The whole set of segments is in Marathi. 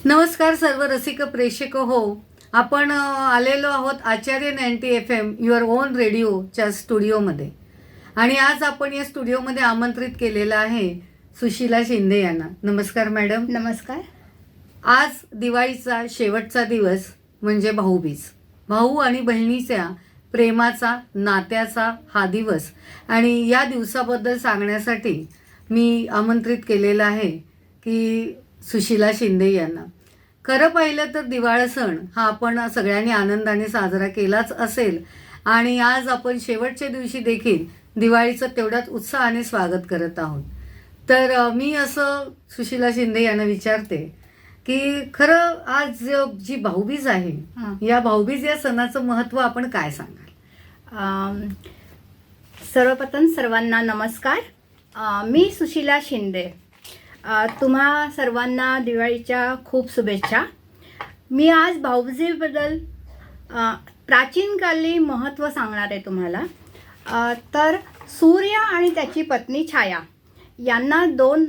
नमस्कार सर्व रसिक प्रेक्षक हो. आपण आलेलो आहोत आचार्य 90 FM युअर ओन रेडिओच्या स्टुडिओमध्ये. आणि आज आपण या स्टुडिओमध्ये आमंत्रित केलेलं आहे सुशीला शिंदे यांना. नमस्कार मॅडम. नमस्कार. आज दिवाळीचा शेवटचा दिवस म्हणजे भाऊबीज. भाऊ आणि बहिणीच्या प्रेमाचा, नात्याचा हा दिवस. आणि या दिवसाबद्दल सांगण्यासाठी मी आमंत्रित केलेलं आहे की सुशीला शिंदे यांना. खरं पाहिलं तर दिवाळी सण हा आपण सगळ्यांनी आनंदाने साजरा केलाच असेल आणि आज आपण शेवटच्या दिवशी देखील दिवाळीचं तेवढ्याच उत्साहाने स्वागत करत आहोत. तर मी असं सुशीला शिंदे यांना विचारते की खरं आज जी भाऊबीज आहे या भाऊबीज या सणाचं महत्त्व आपण काय सांगाल? सर्वप्रथम सर्वांना नमस्कार. मी सुशीला शिंदे. तुम्हा सर्वांना दिवाळीच्या खूप शुभेच्छा. मी आज भाऊबीजेबद्दल प्राचीनकाली महत्त्व सांगणार आहे तुम्हाला. तर सूर्य आणि त्याची पत्नी छाया यांना 2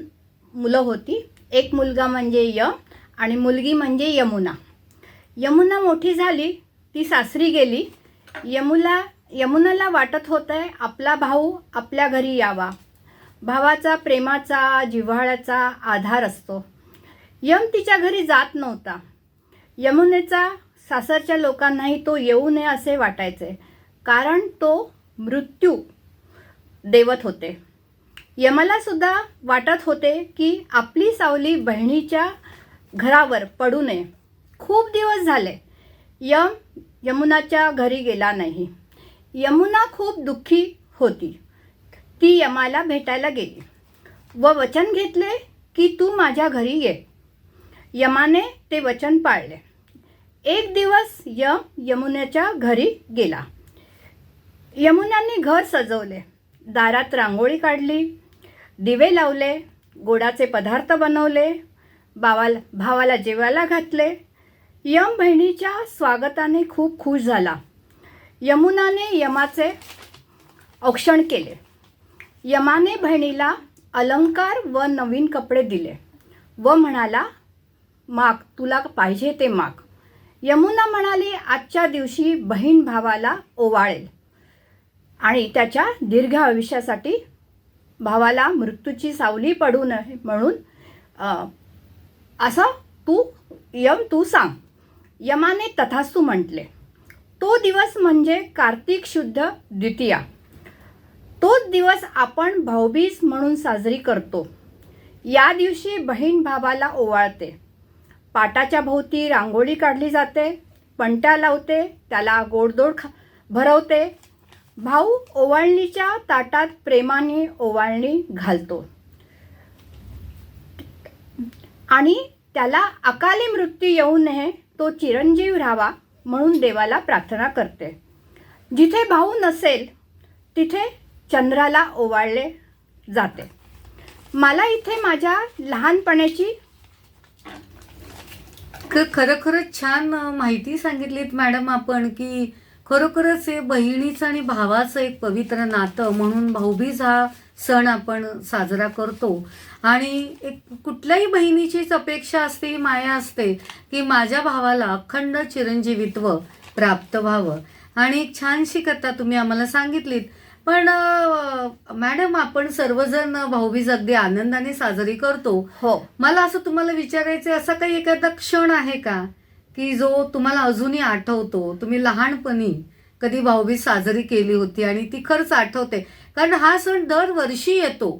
मुलं होती. एक मुलगा म्हणजे यम आणि मुलगी म्हणजे यमुना. यमुना मोठी झाली, ती सासरी गेली. यमुनाला वाटत होतं आपला भाऊ आपल्या घरी यावा. भावाचा प्रेमाचा, जिव्हाळ्याचा आधार असतो. यम तिच्या घरी जात नव्हता. यमुनेचा सासरच्या लोकांनाही तो येऊ नये असे वाटायचे, कारण तो मृत्यू देवत होते. यमाला सुद्धा वाटत होते की आपली सावली बहिणीच्या घरावर पडू नये. खूप दिवस झाले यमुनाच्या घरी गेला नाही. यमुना खूप दुःखी होती. ती यमाला भेटायला गेली व वचन घेतले की तू माझ्या घरी ये. यमाने ते वचन पाळले. एक दिवस यमुनेच्या घरी गेला. यमुनाने घर सजवले, दारात रांगोळी काढली, दिवे लावले, गोडाचे पदार्थ बनवले, भावाला जेवायला घातले. यम बहिणीच्या स्वागताने खूप खुश झाला. यमुनाने यमाचे औक्षण केले. यमाने बहिणीला अलंकार व नवीन कपडे दिले व म्हणाला, माग, तुला पाहिजे ते माग. यमुना म्हणाली, आजच्या दिवशी बहीण भावाला ओवाळेल आणि त्याच्या दीर्घ आयुष्यासाठी भावाला मृत्यूची सावली पडू नये म्हणून असं तू सांग. यमाने तथास्तु म्हटले. तो दिवस म्हणजे कार्तिक शुद्ध द्वितीया. तोच दिवस आपण भाऊबीज म्हणून साजरी करतो. या दिवशी बहीण भावाला ओवाळते. पाटाच्या भोवती रांगोळी काढली जाते, पणत्या लावते, त्याला गोडधोड भरवते. भाऊ ओवाळणीच्या ताटात प्रेमाने ओवाळणी घालतो आणि त्याला अकाली मृत्यू येऊ नये, तो चिरंजीव राहावा म्हणून देवाला प्रार्थना करते. जिथे भाऊ नसेल तिथे चंद्राला ओवाळले जाते. मला इथे माझ्या लहानपणाची खरोखरच छान माहिती सांगितलीत मॅडम आपण की खरोखरच हे बहिणीचं आणि भावाचं एक पवित्र नातं म्हणून भाऊबीज हा सण आपण साजरा करतो. आणि एक कुठल्याही बहिणीचीच अपेक्षा असते, माया असते की माझ्या भावाला अखंड चिरंजीवित्व प्राप्त व्हावं. आणि एक छानशी कथा तुम्ही आम्हाला सांगितलीत. पण मॅडम, आपण सर्वजण भाऊबीज अगदी आनंदाने साजरी करतो. हो. मला असं तुम्हाला विचारायचं, असा काही एखादा क्षण आहे का की जो तुम्हाला अजूनही आठवतो? तुम्ही लहानपणी कधी भाऊबीज साजरी केली होती आणि ती खरंच आठवते? कारण हा सण दरवर्षी येतो,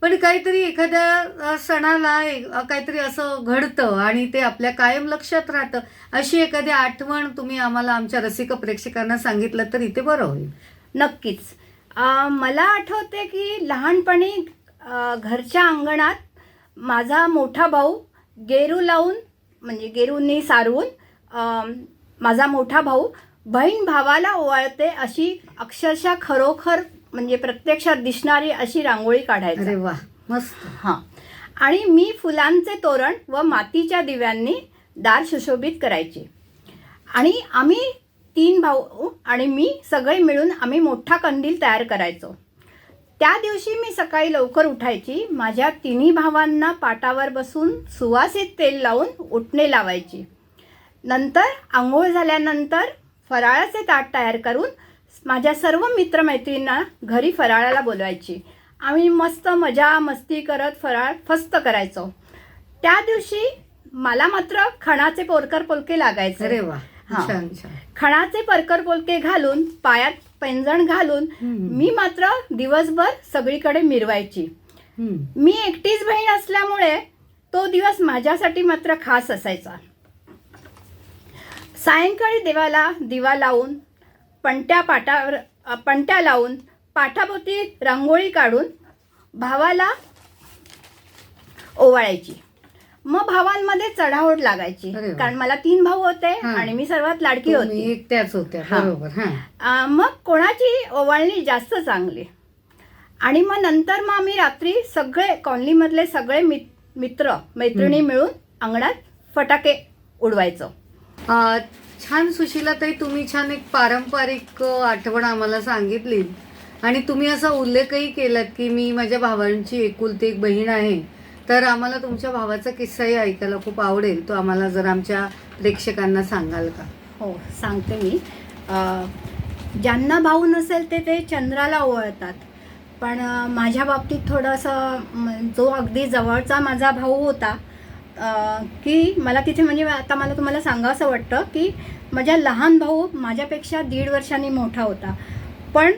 पण काहीतरी एखाद्या सणाला काहीतरी असं घडतं आणि ते आपल्या कायम लक्षात राहतं. अशी एखादी आठवण तुम्ही आम्हाला, आमच्या रसिक प्रेक्षकांना सांगितलं तर इथे बरं होईल. नक्कीच. मला आठवते की लहानपणी घरच्या अंगणात माझा मोठा भाऊ गेरू लावून, म्हणजे गेरूंनी सारवून माझा मोठा भाऊ बहीण भावाला ओवाळते अशी अक्षरशः खरोखर म्हणजे प्रत्यक्षात दिसणारी अशी रांगोळी काढायची. अरे वा, मस्त. हां. आणि मी फुलांचे तोरण व मातीच्या दिव्यांनी दार सुशोभित करायचे. आणि आम्ही 3 भाऊ आणि मी सगळे मिळून आम्ही मोठा कंदील तयार करायचो. त्या दिवशी मी सकाळी लवकर उठायची. माझ्या तिन्ही भावांना पाटावर बसून सुवासिक तेल लावून उटणे लावायची. नंतर आंघोळ झाल्यानंतर फराळाचे ताट तयार करून माझ्या सर्व मित्रमैत्रिणींना घरी फराळाला बोलवायची. आम्ही मस्त मजा मस्ती करत फराळ फस्त करायचो. त्या दिवशी मला मात्र खणाचे पोरकर पोलके लागायचे. अरे वा, हा. छान छान. खणाचे परकर पोलके घालून पायात पैंजण घालून मी मात्र दिवसभर सगळीकडे मिरवायची. मी एकटीच बहीण असल्यामुळे तो दिवस माझ्यासाठी मात्र खास असायचा. सायंकाळी देवाला दिवा लावून पणत्या लावून पाठाभोवती रांगोळी काढून भावाला ओवाळायची. मग भावांमध्ये चढाओढ लागायची. अरे वा. कारण मला 3 भाऊ होते हा. आणि मी सर्वात लाडकी होती. एकट्याच होत्या, हा. बरोबर. हा. मग कोणाची ओवाळणी जास्त चांगली. आणि मग नंतर मग आम्ही रात्री सगळे कॉलनीमधले सगळे मित्र मैत्रिणी मिळून अंगणात फटाके उडवायचो. छान सुशीलाताई, तुम्ही छान एक पारंपरिक आठवण आम्हाला सांगितली आणि तुम्ही असा उल्लेखही केलात की मी माझ्या भावांची एकुलती एक बहीण आहे. तर आम्हाला तुमच्या भावाचा किस्साही ऐकायला खूप आवडेल. तो आम्हाला जर आमच्या प्रेक्षकांना सांगाल का? हो, सांगते मी. ज्यांना भाऊ नसेल ते चंद्राला ओवाळतात. पण माझ्या बाबतीत थोडंसं जो अगदी जवळचा माझा भाऊ होता की मला तिथे म्हणजे आता मला तुम्हाला सांगावंसं वाटतं की माझ्या लहान भाऊ माझ्यापेक्षा 1.5 वर्षांनी मोठा होता. पण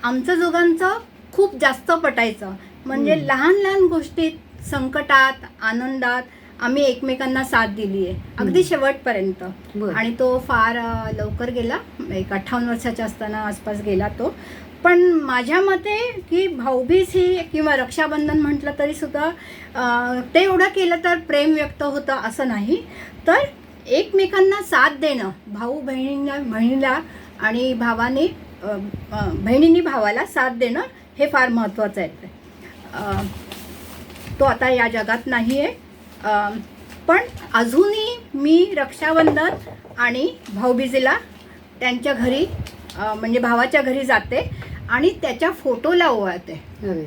आमचं दोघांचं खूप जास्त पटायचं. म्हणजे लहान लहान गोष्टीत, संकटात, आनंदात आम्ही एकमेकांना साथ दिली आहे अगदी शेवटपर्यंत. बरं. आणि तो फार लवकर गेला, एक 58 वर्षाचा असताना आसपास गेला तो. पण माझ्या मते की भाऊबीज ही किंवा रक्षाबंधन म्हटलं तरी सुद्धा ते एवढं केलं तर प्रेम व्यक्त होतं असं नाही, तर एकमेकांना साथ देणं, भाऊ बहिणीला आणि भावाने बहिणींनी भावाला साथ देणं हे फार महत्त्वाचं आहे. तो आता या जगात नाही आहे. पण अजूनही मी रक्षाबंधन आणि भाऊबीजेला त्यांच्या घरी म्हणजे भावाच्या घरी जाते आणि त्याच्या फोटोला ओवाळते. अरे.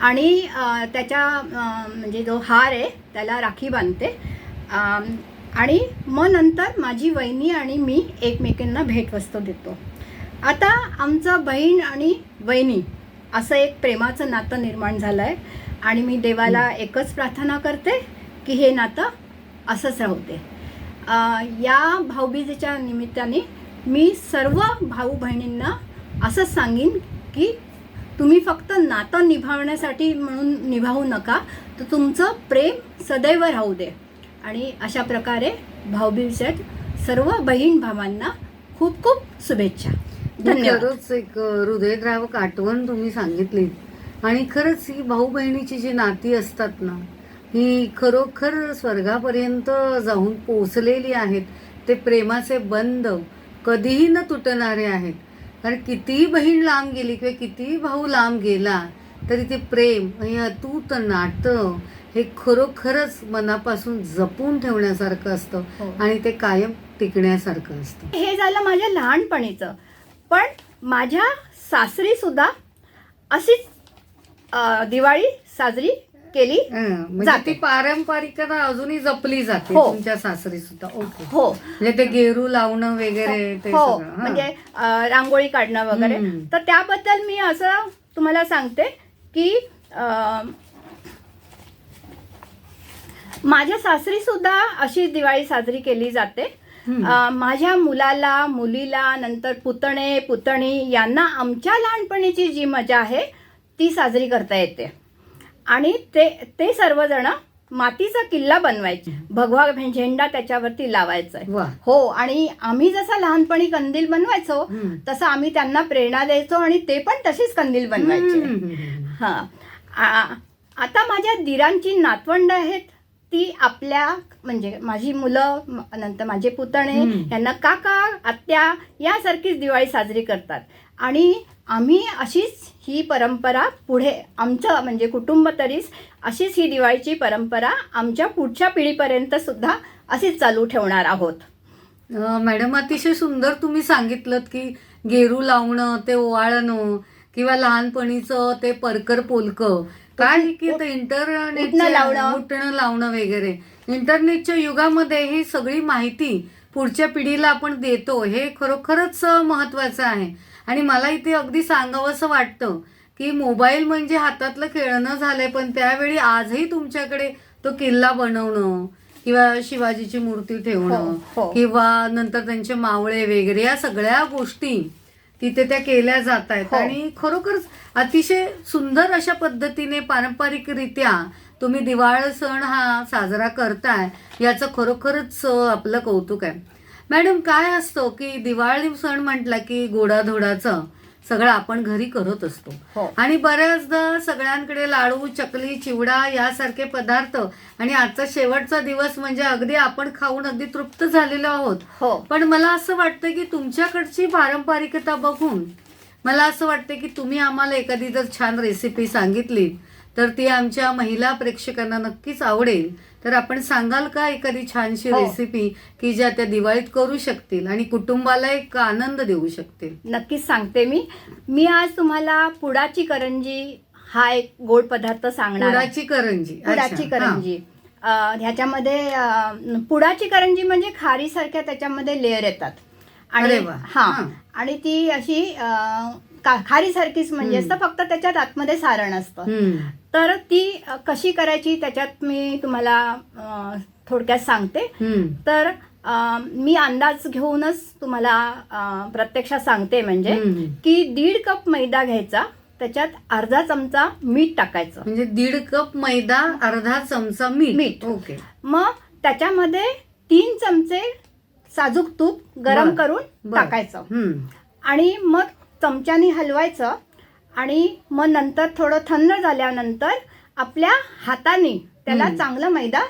आणि त्याच्या म्हणजे जो हार आहे त्याला राखी बांधते. आणि मग नंतर माझी वहिनी आणि मी एकमेकांना भेटवस्तू देतो. आता आमचं बहीण आणि वहिनी असं एक प्रेमाचं नातं निर्माण झालं आहे आणि मी देवाला एकच प्रार्थना करते की हे नातं असंच राहू दे. या भाऊबीजेच्या निमित्ताने मी सर्व भाऊ बहिणींना असंच सांगेन की तुम्ही फक्त नातं निभावण्यासाठी म्हणून निभावू नका, तर तुमचं प्रेम सदैव राहू दे. आणि अशा प्रकारे भाऊबीजेत सर्व बहीण भावांना खूप खूप शुभेच्छा. धन्यवाद. खरंच एक हृदयद्रावक आठवण तुम्ही सांगितली. आणि खरंच ही भाऊ बहिणीची जी नाती असतात ना, ही खरोखर स्वर्गापर्यंत जाऊन पोचलेली आहेत. ते प्रेमाचे बंध कधीही न तुटणारे आहेत. कारण कितीही बहीण लांब गेली किंवा कितीही भाऊ लांब गेला तरी ते प्रेम हे अतूट नातं हे खरोखरच मनापासून जपून ठेवण्यासारखं असतं. हो. आणि ते कायम टिकण्यासारखं असतं. हे झालं माझ्या लहानपणीचं. पण माझ्या सासरी सुद्धा अशीच दिवाळी साजरी केली म्हणजे जाते. ती पारंपरिकता अजूनही जपली जाते. हो. तुमच्या सासरी सुद्धा. ओके. हो म्हणजे ते गेरू लावणं वगैरे ते हो, सगळं. हा. म्हणजे रांगोळी काढणं वगैरे. तर त्याबद्दल मी असं तुम्हाला सांगते की माझ्या सासरी सुद्धा अशी दिवाळी साजरी केली जाते. माझ्या मुलाला, मुलीला, नंतर पुतणे पुतणी यांना आमच्या लहानपणीची जी मजा आहे ती साजरी करता येते. आणि ते सर्वजण मातीचा किल्ला बनवायचे, भगवा झेंडा त्याच्यावरती लावायचा. वा. हो. आणि आम्ही जसं लहानपणी कंदील बनवायचो तसं आम्ही त्यांना प्रेरणा द्यायचो आणि ते पण तशीच कंदील बनवायचे. हां. आता माझ्या दिरांची नातवंड आहेत, ती आपल्या म्हणजे माझी मुलं, नंतर माझे पुतणे यांना काका आत्या यासारखीच दिवाळी साजरी करतात. आणि आम्ही अशीच ही परंपरा पुढे, आमचं म्हणजे कुटुंब तरीच अशीच ही दिवाळीची परंपरा आमच्या पुढच्या पिढीपर्यंत सुद्धा अशीच चालू ठेवणार आहोत. मॅडम, अतिशय सुंदर तुम्ही सांगितलं की गेरू लावणं, ते ओवाळणं किंवा लहानपणीचं ते परकर पोलकं काय की ते उठणं लावणं. उठणं लावणं वगैरे इंटरनेटच्या युगामध्ये ही सगळी माहिती पुढच्या पिढीला आपण देतो हे खरोखरच महत्वाचं आहे. आणि मला इथे अगदी सांगावंसं वाटतं की मोबाईल म्हणजे हातातलं खेळणं झालंय, पण त्यावेळी आजही तुमच्याकडे तो किल्ला बनवणं किंवा शिवाजीची मूर्ती ठेवणं हो, हो. किंवा नंतर त्यांचे मावळे वगैरे या सगळ्या गोष्टी तिथे त्या केल्या जात आहेत. हो. आणि खरोखरच अतिशय सुंदर अशा पद्धतीने पारंपरिकरित्या तुम्ही दिवाळी सण हा साजरा करताय याचं खरोखरच आपलं कौतुक आहे. मॅडम, काय असतं की दिवाळी सण म्हटला की गोडाधोडाचं सगळं आपण घरी करत असतो हो. आणि बऱ्याचदा सगळ्यांकडे लाडू, चकली, चिवडा यासारखे पदार्थ आणि आजचा शेवटचा दिवस म्हणजे अगदी आपण खाऊन अगदी तृप्त झालेलो आहोत. हो. पण मला असं वाटतं की तुमच्याकडची पारंपरिकता बघून मला असं वाटतं की तुम्ही आम्हाला एखादी जर छान रेसिपी सांगितली तर ती आमच्या महिला प्रेक्षकांना नक्कीच आवडेल. तर आपण सांगाल का एखादी छानशी हो. रेसिपी की ज्या त्या दिवाळीत करू शकतील आणि कुटुंबाला एक आनंद देऊ शकतील? नक्कीच सांगते मी आज तुम्हाला पुडाची करंजी हा एक गोड पदार्थ सांगणार आहे. पुडाची करंजी. पुडाची अच्छा, करंजी ह्याच्यामध्ये पुडाची करंजी म्हणजे खारीसारख्या त्याच्यामध्ये लेअर येतात अरे वा. हा हा. आणि ती अशी खारीसारखीच म्हणजे असतं, फक्त त्याच्यात आतमध्ये सारण असतं. हम्म. तर ती कशी करायची त्याच्यात मी तुम्हाला थोडक्यात सांगते. हम्म. तर मी अंदाज घेऊनच तुम्हाला प्रत्यक्षात सांगते म्हणजे हम्म. की 1.5 कप मैदा घ्यायचा, त्याच्यात अर्धा चमचा मीठ टाकायचं. म्हणजे 1.5 कप मैदा, अर्धा चमचा मीठ. मीठ. ओके. मग त्याच्यामध्ये 3 चमचे साजूक तूप गरम बर. करून बर. टाकायचं हम्म. आणि मग चमच्याने हलवायचं आणि मग नंतर थोडं थंड झाल्यानंतर आपल्या हाताने त्याला चांगला मैदा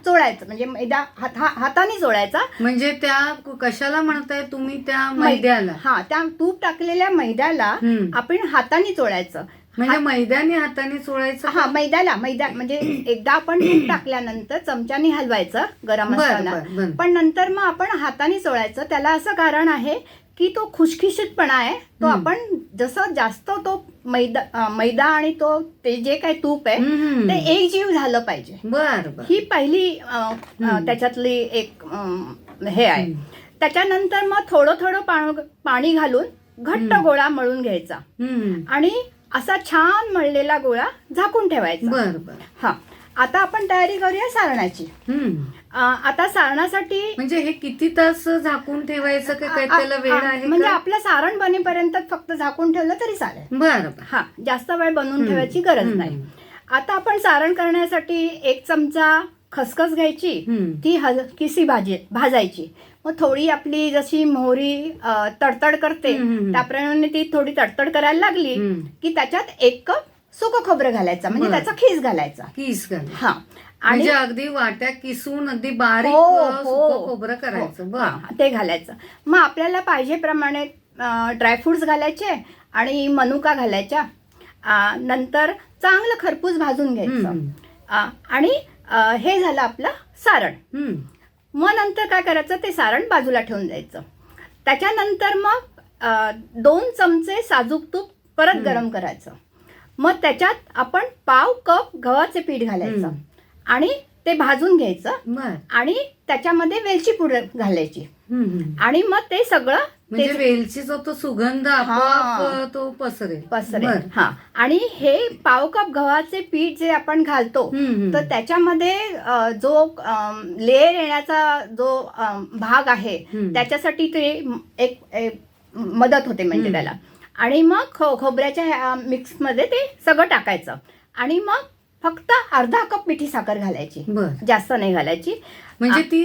चोळायचं. म्हणजे मैदा हाताने चोळायचा. म्हणजे त्या कशाला म्हणताय तुम्ही? त्या मैद्याला? हा, त्या तूप टाकलेल्या मैद्याला हम्म. आपण हाताने चोळायचं. म्हणजे मैद्याने हाताने चोळायचं? हा, मैदा म्हणजे एकदा आपण तूप टाकल्यानंतर चमच्याने हलवायचं गरम बर, असताना, बर, बर. पण नंतर मग आपण हाताने चोळायचं. त्याला असं कारण आहे की तो खुशखुशीतपणा आहे तो आपण जसं जास्त तो मैदा आणि तो ते जे काही तूप आहे हम्म. ते एक जीव झालं पाहिजे. बर बर. ही पहिली त्याच्यातली एक हे आहे. त्याच्यानंतर मग थोडं थोडं पाणी घालून घट्ट गोळा मळून घ्यायचा हम्म. आणि असा छान मळलेला गोळा झाकून ठेवायचा. बर बर. हा, आता आपण तयारी करूया सारणाची. हम्म. आता सारणासाठी म्हणजे हे किती तास झाकून ठेवायचं का काय त्याला वेळ आहे म्हणजे का? आपलं सारण बनेपर्यंत फक्त झाकून ठेवलं तरी चालेल. बर बर. हा, जास्त वेळ बनवून ठेवायची गरज नाही. आता आपण सारण करण्यासाठी 1 चमचा खसखस घ्यायची, ती हलकीशी भाजायची. मग थोडी आपली जशी मोहरी तडतड करते त्याप्रमाणे ती थोडी तडतड करायला लागली की त्याच्यात 1 कप सुकं खोबरं घालायचं, म्हणजे त्याचा खीस घालायचा. किस घाल. हा, आणि म्हणजे अगदी वाट्या किसून अगदी बारीक हो, सुकं खोबरं करायचं. बर. हा, ते घालायचं. मग आपल्याला पाहिजेप्रमाणे ड्रायफ्रुट्स घालायचे आणि मनुका घालायच्या. नंतर चांगलं खरपूस भाजून घ्यायचं. आणि हे झालं आपलं सारण. मग नंतर काय करायचं, ते सारण बाजूला ठेवून द्यायचं. त्याच्यानंतर मग 2 चमचे साजूक तूप परत गरम करायचं. मग त्याच्यात आपण पाव कप गव्हाचे पीठ घालायचं आणि ते भाजून घ्यायचं. बर. आणि त्याच्यामध्ये वेलची पूड घालायची आणि मग ते सगळं म्हणजे वेलचीचा तो सुगंध आपोआप तो पसरेल. हा, आणि हे पाव कप गव्हाचे पीठ जे आपण घालतो तर त्याच्यामध्ये जो लेअर येण्याचा जो भाग आहे त्याच्यासाठी ते एक मदत होते म्हणजे त्याला. आणि मग खोबऱ्याच्या मिक्समध्ये ते सगळं टाकायचं आणि मग फक्त अर्धा कप मिठी साखर घालायची, जास्त नाही घालायची. म्हणजे ती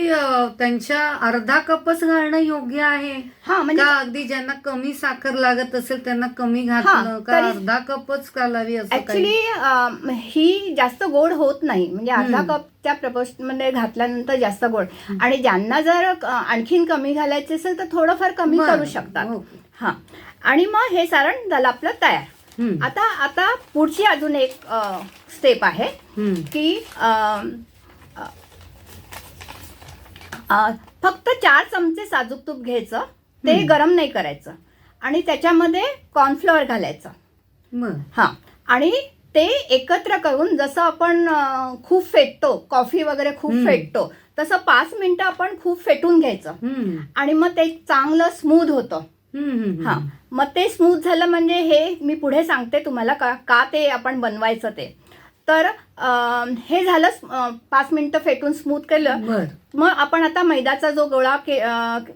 त्यांच्या अर्धा कपच घालणं योग्य आहे? हा, म्हणजे अगदी ज्यांना कमी साखर लागत असेल त्यांना कमी घातलं का अर्धा कपच घालावी असं? ऍक्च्युली ही जास्त गोड होत नाही, म्हणजे अर्धा कपच्या प्रपोर्शन मध्ये घातल्यानंतर जास्त गोड. आणि ज्यांना जर आणखीन कमी घालायचे असेल तर थोडंफार कमी करू शकतात. हा, आणि मग हे सारण झालं आपलं तयार. आता पुढची अजून एक स्टेप आहे की फक्त 4 चमचे साजूक तूप घ्यायचं, ते गरम नाही करायचं आणि त्याच्यामध्ये कॉर्नफ्लॉवर घालायचं. बर. हां, आणि ते एकत्र करून जसं आपण खूप फेटतो, कॉफी वगैरे खूप फेटतो, तसं 5 मिनिटं आपण खूप फेटून घ्यायचं आणि मग ते चांगलं स्मूथ होतं. हां, मग ते स्मूथ झालं म्हणजे हे मी पुढे सांगते तुम्हाला का ते आपण बनवायचं ते. तर हे झालं 5 मिनिटं फेटून स्मूथ केलं. बर. मग आपण आता मैद्याचा जो गोळा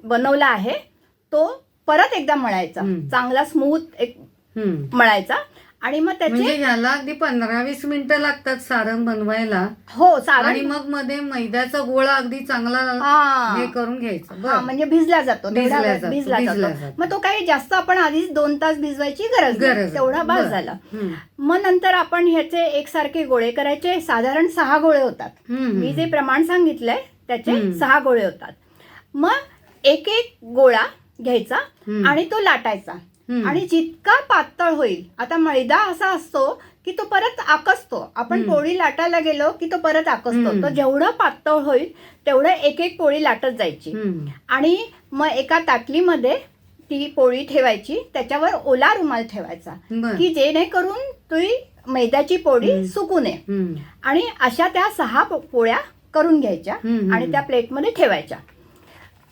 बनवला आहे तो परत एकदा मळायचा, चांगला स्मूथ एक मळायचा आणि मग म्हणजे त्याचे ह्याला अगदी 15-20 मिनिटं लागतात सारण बनवायला. हो आणि सारण मग मध्ये मैद्याचा गोळा अगदी चांगला हा. हे करून घ्यायचा. हा, म्हणजे भिजला जातो, भिजला तेवढा जातो, भिजला भिजला जातो. जातो. मग तो काही जास्त आपण आधीच 2 तास भिजवायची गरज नाही. तेवढा बास झाला. मग नंतर आपण ह्याचे एकसारखे गोळे करायचे. साधारण 6 गोळे होतात. मी जे प्रमाण सांगितलंय त्याचे 6 गोळे होतात. मग एक एक गोळा घ्यायचा आणि तो लाटायचा आणि जितका पातळ होईल, आता मैदा असा असतो की तो परत आकसतो. आपण पोळी लाटायला गेलो की तो परत आकसतो. तर जेवढं पातळ होईल तेवढं एक एक पोळी लाटत जायची आणि मग एका ताटलीमध्ये ती पोळी ठेवायची, त्याच्यावर ओला रुमाल ठेवायचा की जेणेकरून ती मैद्याची पोळी सुकू नये. आणि अशा त्या 6 पोळ्या करून घ्यायच्या आणि त्या प्लेटमध्ये ठेवायच्या.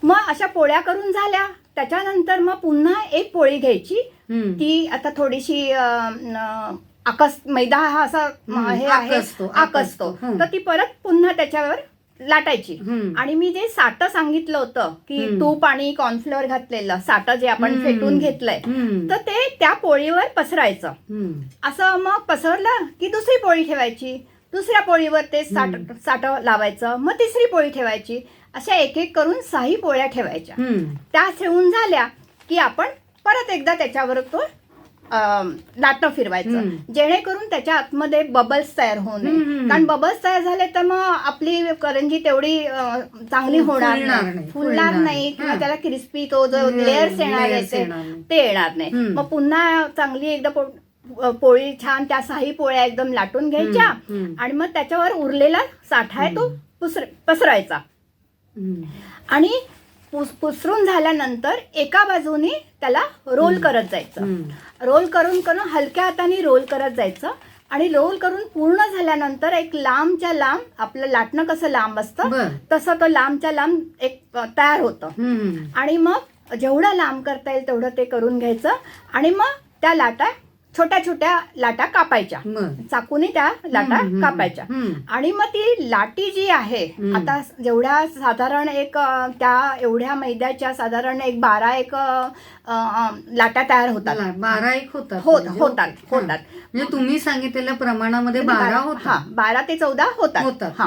मग अशा पोळ्या करून झाल्या, त्याच्यानंतर मग पुन्हा एक पोळी घ्यायची. ती आता थोडीशी मैदा हा असा हे आहे आकसतो, तर ती परत पुन्हा त्याच्यावर लाटायची. आणि मी जे साठं सांगितलं होतं की तूप आणि कॉर्नफ्लोअर घातलेलं साठं जे आपण फेटून घेतलंय, तर ते त्या पोळीवर पसरायचं. असं मग पसरलं की दुसरी पोळी ठेवायची, दुसऱ्या पोळीवर ते साठं लावायचं, मग तिसरी पोळी ठेवायची. अशा एक एक करून 6 पोळ्या ठेवायच्या. त्या ठेवून झाल्या की आपण परत एकदा त्याच्यावर तो लाटणं फिरवायचं, जेणेकरून त्याच्या आतमध्ये बबल्स तयार होऊ नये. कारण बबल्स तयार झाले तर मग आपली करंजी तेवढी चांगली होणार नाही, फुलणार नाही किंवा त्याला क्रिस्पी तो जो लेअर्स येणार ते येणार नाही. मग पुन्हा चांगली एकदा पोळी छान त्या 6 पोळ्या एकदम लाटून घ्यायच्या आणि मग त्याच्यावर उरलेला साठा आहे तो पसरायचा आणि पुसरून झाल्यानंतर एका बाजूने त्याला रोल करत जायचं. रोल करून हलक्या हाताने रोल करत जायचं आणि रोल करून पूर्ण झाल्यानंतर एक लांबच्या लांब, आपलं लाटणं कसं लांब असतं तसं तो लांबच्या लांब एक तयार होतं. आणि मग जेवढं लांब करता येईल तेवढं ते करून घ्यायचं आणि मग त्या लाटा छोट्या छोट्या लाटा कापायच्या, चाकूने त्या लाटा कापायच्या. आणि मग ती लाटी जी आहे, आता जेवढ्या साधारण एक त्या एवढ्या मैद्याच्या साधारण एक 12 लाटा तयार होतात. 12 होतात. म्हणजे तुम्ही सांगितलेल्या प्रमाणामध्ये 12 होतात. 12 ते 14 होतात.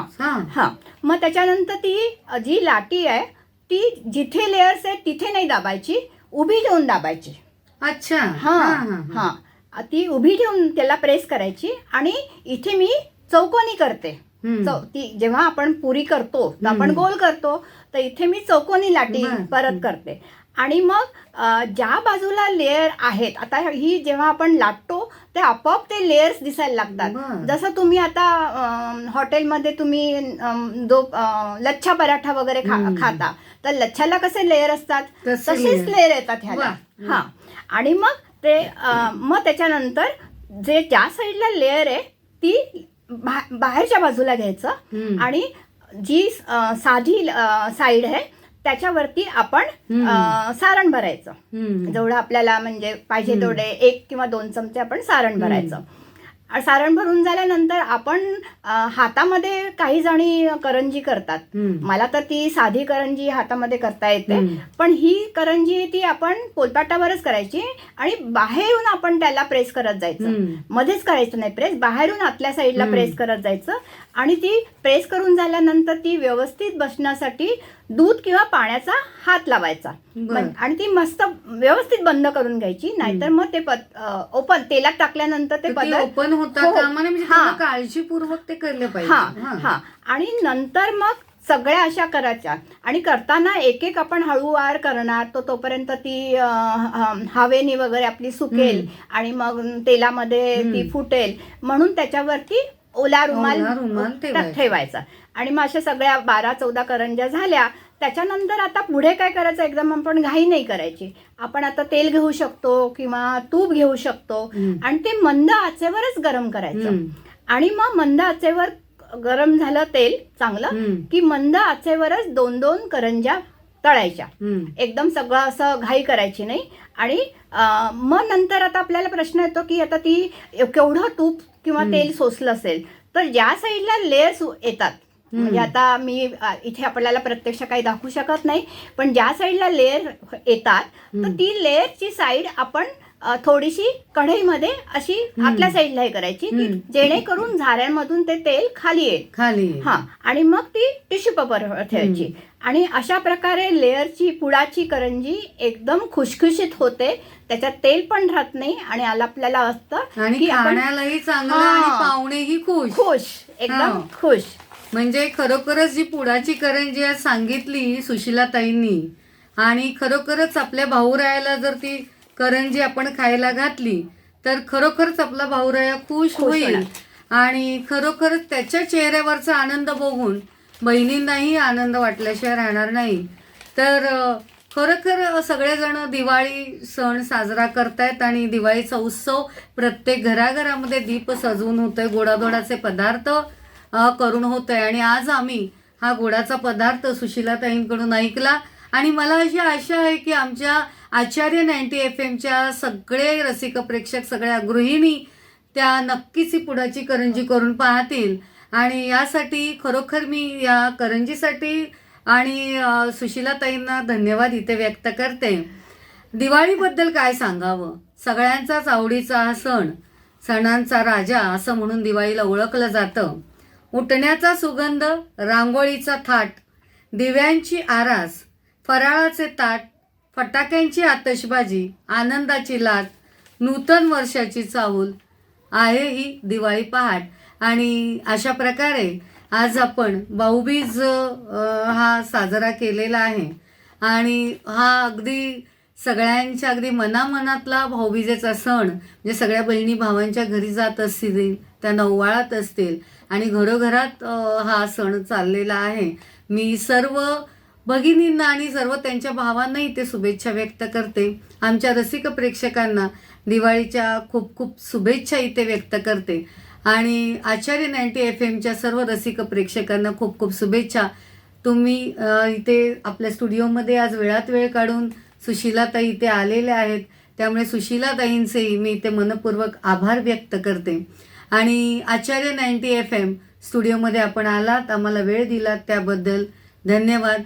हा. मग त्याच्यानंतर ती जी लाटी आहे ती जिथे लेअर्स आहे तिथे नाही दाबायची, उभी ठेवून दाबायची. अच्छा. हा, ती उभी ठेवून त्याला प्रेस करायची आणि इथे मी चौकोनी करते. ती जेव्हा आपण पुरी करतो तर आपण गोल करतो, तर इथे मी चौकोनी लाटी परत करते. आणि मग ज्या बाजूला लेअर आहेत, आता ही जेव्हा आपण लाटतो ते आपोआप ते लेअर्स दिसायला लागतात. जसं तुम्ही आता हॉटेलमध्ये तुम्ही जो लच्छा पराठा वगैरे खाता, तर लच्छाला कसे लेअर असतात तसेच लेअर येतात ह्याला. हा. आणि मग ते मग त्याच्यानंतर जे ज्या साईडला लेअर आहे ती बाहेरच्या बाजूला घ्यायचं आणि जी साधी साईड आहे त्याच्यावरती आपण सारण भरायचं. जेवढं आपल्याला म्हणजे पाहिजे तेवढे 1 किंवा 2 चमचे आपण सारण भरायचं. सारण भरून झाल्यानंतर आपण हातामध्ये काही जणी करंजी करतात. मला तर ती साधी करंजी हातामध्ये करता येते, पण ही करंजी ती आपण पोलपाटावरच करायची आणि बाहेरून आपण त्याला प्रेस करत जायचं. मध्येच करायचं नाही प्रेस, बाहेरून आतल्या साईडला प्रेस करत जायचं. आणि ती प्रेस करून झाल्यानंतर ती व्यवस्थित बसण्यासाठी दूध किंवा पाण्याचा हात लावायचा आणि ती मस्त व्यवस्थित बंद करून घ्यायची. नाहीतर मग ते ओपन तेलात टाकल्यानंतर ते ओपन होता, काळजीपूर्वक ते केलं पाहिजे. हा. आणि नंतर मग सगळ्या अशा करायच्या आणि करताना एक एक आपण हळूवार करणार, तोपर्यंत ती हवेने वगैरे आपली सुकेल आणि मग तेलामध्ये ती फुटेल. म्हणून त्याच्यावरती ओला रुमाल ठेवायचा. आणि मग अशा सगळ्या 12-14 करंज्या झाल्या. त्याच्यानंतर आता पुढे काय करायचं, एकदम आपण घाई नाही करायची. आपण आता तेल घेऊ शकतो किंवा तूप घेऊ शकतो आणि ते मंद आचेवरच गरम करायचं. आणि मग मंद आचेवर गरम झालं तेल चांगलं की मंद आचेवरच 2-2 करंज्या तळायच्या. एकदम सगळं असं घाई करायची नाही. आणि मग नंतर आता आपल्याला प्रश्न येतो की आता ती केवढं तूप किंवा तेल सोसलं असेल, तर ज्या साईडला लेयर्स येतात, म्हणजे आता मी इथे आपल्याला प्रत्यक्ष काही दाखवू शकत नाही, पण ज्या साईडला लेयर येतात तर ती लेयरची साईड आपण थोडीशी कढईमध्ये अशी आतल्या साईडला हे करायची की जेणेकरून झाऱ्यांमधून ते तेल खाली येईल. हा, आणि मग ती टिश्यू पेपरवर ठेवायची. आणि अशा प्रकारे लेयरची पुडाची करंजी एकदम खुशखुशीत होते. त्याच्यात तेल पण राहत नाही आणि आपल्याला असतं आणि की आपण खाण्यालाही चांगलं आणि पाहुणेही खुश, एकदम खुश. म्हणजे खरोखरच जी पुडाची करंजी आज सांगितली सुशीलाताईंनी, आणि खरोखरच आपल्या भाऊरायाला जर ती करंजी आपण खायला घातली तर खरोखरच आपला भाऊराया खुश होईल. आणि खरोखरच त्याच्या चेहऱ्यावरचा आनंद बघून बहिणींनाही आनंद वाटल्याशिवाय राहणार नाही. तर खरोखर सगळेजण दिवाळी सण साजरा करतायत आणि दिवाळीचा उत्सव प्रत्येक घराघरामध्ये दीप सजवून होतोय, गोडाधोडाचे पदार्थ करून होतोय. आणि आज आम्ही हा गोडाचा पदार्थ सुशीलाताईंकडून ऐकला. आणि मला अशी आशा आहे की आमच्या आचार्य 90 FM सगळे रसिक प्रेक्षक, सगळ्या गृहिणी त्या नक्कीच ही पुडाची करंजी करून पाहतील. आणि यासाठी खरोखर मी या करंजीसाठी आणि सुशीलाताईंना धन्यवाद इथे व्यक्त करते. दिवाळीबद्दल काय सांगावं, सगळ्यांचाच आवडीचा हा सण, सणांचा राजा असं म्हणून दिवाळीला ओळखलं जातं. उठण्याचा सुगंध, रांगोळीचा थाट, दिव्यांची आरास, फराळाचे ताट, फटाक्यांची आतषबाजी, आनंदाची लाट, नूतन वर्षाची चाहूल आहे ही दिवाळी पहाट. आणि अशा प्रकारे आज आपण भाऊबीज हा साजरा केलेला आहे. आणि हा अगदी सगळ्यांच्या अगदी मनामनातला भाऊबीजेचा सण, म्हणजे सगळ्या बहिणी भावांच्या घरी जात असतील, त्या ओवाळत असतील आणि घरोघरात हा सण चाललेला आहे. मी सर्व भगिनींना आणि सर्व त्यांच्या भावांनाही ते शुभेच्छा व्यक्त करते. आमच्या रसिक प्रेक्षकांना दिवाळीच्या खूप खूप शुभेच्छा इथे व्यक्त करते. आणि आचार्य 90 FM सर्व रसिक प्रेक्षकांना खूप खूप शुभेच्छा. तुम्ही इथे आपल्या स्टुडिओमध्ये आज वेळात वेळ काढून सुशीलाताई इथे आलेल्या आहेत, त्यामुळे सुशीलाताईंचेही मी इथे मनपूर्वक आभार व्यक्त करते. आणि आचार्य 90 FM स्टुडिओमध्ये आपण आलात, आम्हाला वेळ दिलात त्याबद्दल धन्यवाद.